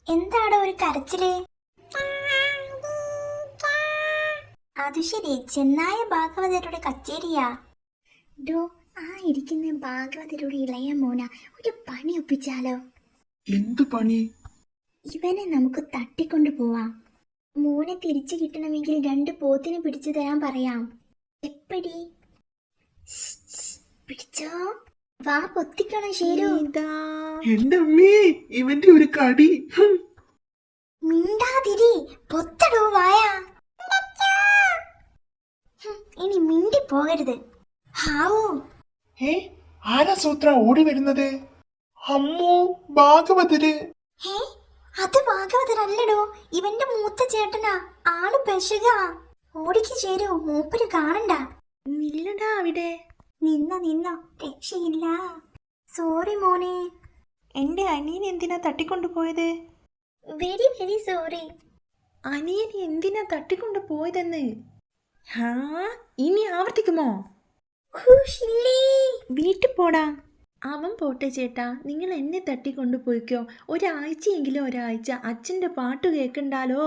എന്താടോ ഒരു കരച്ചില്? അത് ശരി, ചെന്നായ ഭാഗവതരുടെ കച്ചേരിയാ. ഡോ, ആ ഇരിക്കുന്ന ഭാഗവതരുടെ ഇളയ മോന, ഒരു പണി ഒപ്പിച്ചാലോ? എന്തു പണി? ഇവനെ നമുക്ക് തട്ടിക്കൊണ്ടു പോവാം. മോനെ തിരിച്ചു കിട്ടണമെങ്കിൽ 2 പോത്തിനെ പിടിച്ചു തരാൻ പറയാം. എപ്പടി? പിടിച്ചോ, വാ പൊത്തിക്കണം ശേരു. എന്റെ അമ്മേ, ഇവന്റെ ഒരു കടി. മിണ്ടാതിരി, പൊത്തടോ വായ. ഇനി മിണ്ടി പോകരുത്. ഹാവൂ, ആരാ സൂത്ര ഓടി വരുന്നത്? അമ്മോ, ഭാഗവതര്. അത് ഭാഗവതരല്ലടോ, ഇവന്റെ മൂത്ത ചേട്ടനാ. ആള് പെശക. ഓടിക്ക് ചേരൂ, മൂപ്പര് കാണണ്ട. നില്ലടാ അവിടെ. നിന്നോ, രക്ഷയില്ല. സോറി മോനെ. എന്റെ അനിയൻ എന്തിനാ തട്ടിക്കൊണ്ടുപോയത്? Very very sorry. അനിയൻ എന്തിനാ തട്ടിക്കൊണ്ടു പോയതെന്ന് ഇനി ആവർത്തിക്കുമോ? വീട്ടിൽ പോടാ. അവൻ പോട്ടെ ചേട്ടാ, നിങ്ങൾ എന്നെ തട്ടിക്കൊണ്ടുപോയിക്കോ. ഒരാഴ്ചയെങ്കിലും അച്ഛൻ്റെ പാട്ട് കേൾക്കണ്ടാലോ.